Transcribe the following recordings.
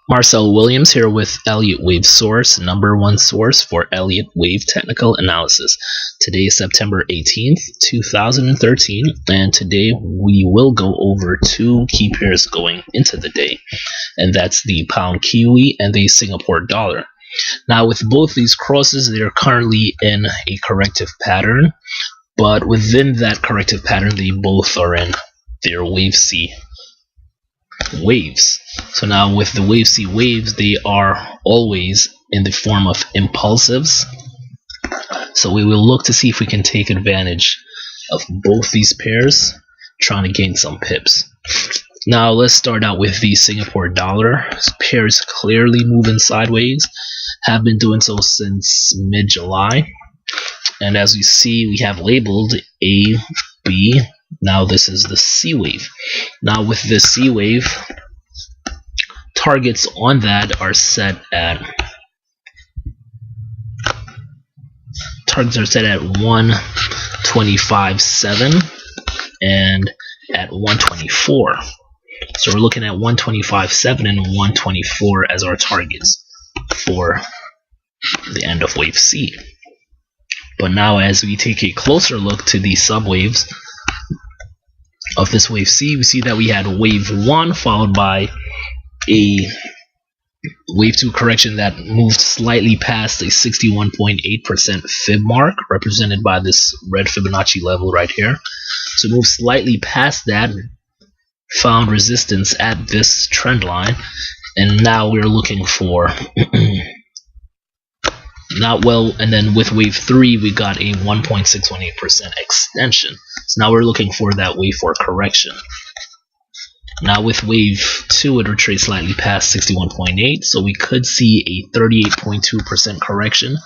Marcel Williams here with Elliott Wave Source, #1 source for Elliott Wave Technical Analysis. Today is September 18th, 2013, and today we will go over two key pairs going into the day, and that's the pound Kiwi and the Singapore dollar. Now, with both these crosses, they are currently in a corrective pattern, but within that corrective pattern, they both are in their wave C waves. So now with the wave C waves, they are always in the form of impulsives. So we will look to see if we can take advantage of both these pairs, trying to gain some pips. Now let's start out with the Singapore dollar. This pair is clearly moving sideways, have been doing so since mid-July. And as we see, we have labeled A, B. Now this is the C wave. Now with this C wave, targets on that are set at 125.7 and at 124. So we're looking at 125.7 and 124 as our targets for the end of wave C. But now as we take a closer look to the subwaves of this wave C, we see that we had wave 1 followed by a wave 2 correction that moved slightly past a 61.8% fib mark, represented by this red Fibonacci level right here. So move slightly past that, found resistance at this trend line, and now we're looking for and then with wave 3 we got a 1.618% extension. So now we're looking for that wave 4 correction. Now with wave 2 it retraced slightly past 61.8, so we could see a 38.2% correction,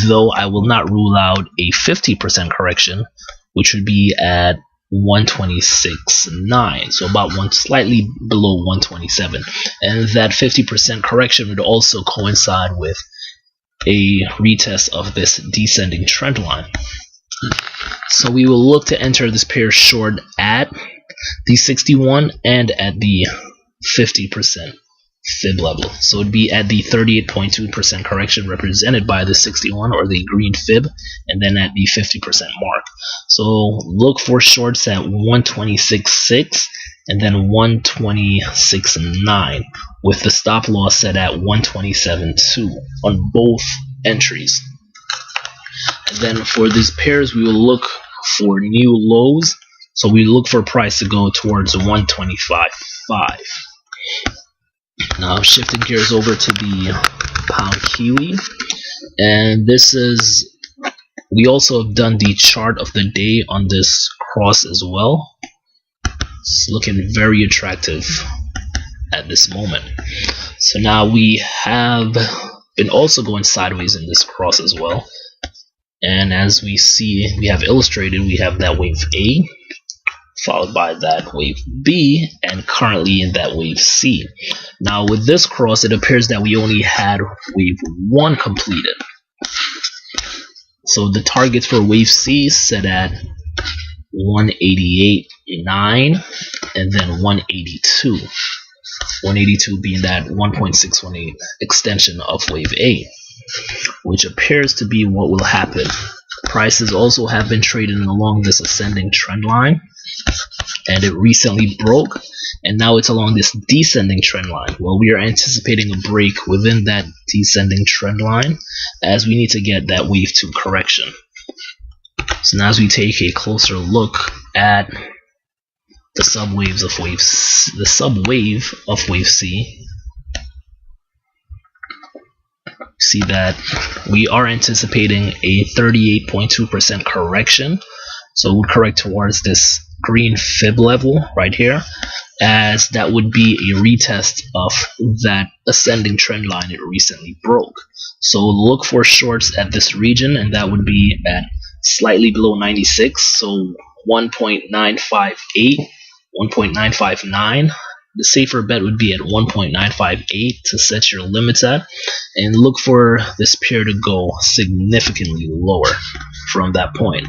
though I will not rule out a 50% correction, which would be at 126.9, so about slightly below 127. And that 50% correction would also coincide with a retest of this descending trend line. So we will look to enter this pair short at the 61 and at the 50% fib level. So it would be at the 38.2% correction represented by the 61 or the green fib, and then at the 50% mark. So look for shorts at 126.6 and then 126.9 with the stop loss set at 127.2 on both entries. And then for these pairs we will look for new lows. So we look for price to go towards 125.5. Now shifting gears over to the pound Kiwi, and this is, we also have done the chart of the day on this cross as well. It's looking very attractive at this moment. So now we have been also going sideways in this cross as well, and as we see, we have illustrated, we have that wave A followed by that wave B, and currently in that wave C. Now with this cross, it appears that we only had wave 1 completed. So the targets for wave C set at 188.9 and then 182. 182 being that 1.618 extension of wave A, which appears to be what will happen. Prices also have been trading along this ascending trend line, and it recently broke, and now it's along this descending trend line. Well, we are anticipating a break within that descending trend line, as we need to get that wave 2 correction. So now as we take a closer look at the subwave of wave C, see that we are anticipating a 38.2% correction. So it would correct towards this green fib level right here, as that would be a retest of that ascending trend line it recently broke. So look for shorts at this region, and that would be at slightly below 96, so 1.958, 1.959. The safer bet would be at 1.958 to set your limits at, and look for this pair to go significantly lower from that point.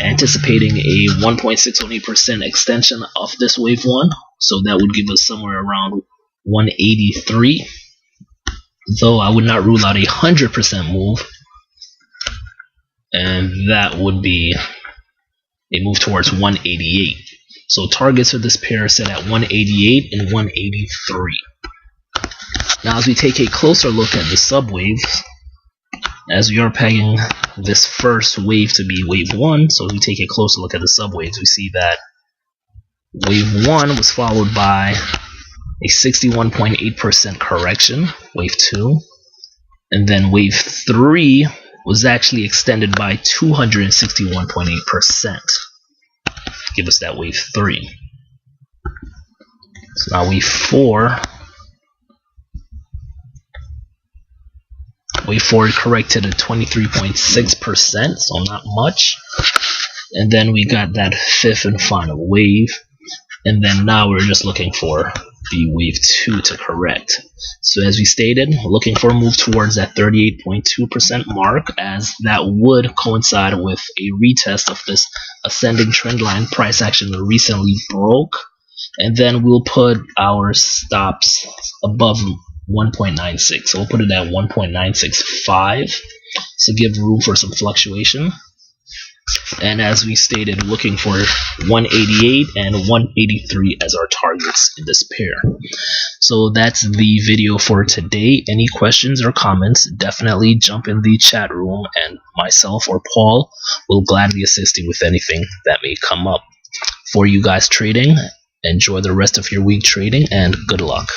Anticipating a 1.618% extension of this wave 1, so that would give us somewhere around 183 though I would not rule out 100% move, and that would be a move towards 188. So targets for this pair are set at 188 and 183. Now as we take a closer look at the subwaves, as we are pegging this first wave to be wave 1, so if we take a closer look at the subwaves, we see that wave 1 was followed by a 61.8% correction, wave 2, and then wave 3 was actually extended by 261.8%. Give us that wave 3. So now wave 4. Wave 4 corrected at 23.6%, so not much. And then we got that fifth and final wave. And then now we're just looking for the wave 2 to correct. So as we stated, looking for a move towards that 38.2% mark, as that would coincide with a retest of this ascending trend line price action that recently broke. And then we'll put our stops above 1.96. So we'll put it at 1.965. So give room for some fluctuation. And as we stated, looking for 188 and 183 as our targets in this pair. So that's the video for today. Any questions or comments, definitely jump in the chat room, and myself or Paul will gladly assist you with anything that may come up. For you guys trading, enjoy the rest of your week trading, and good luck.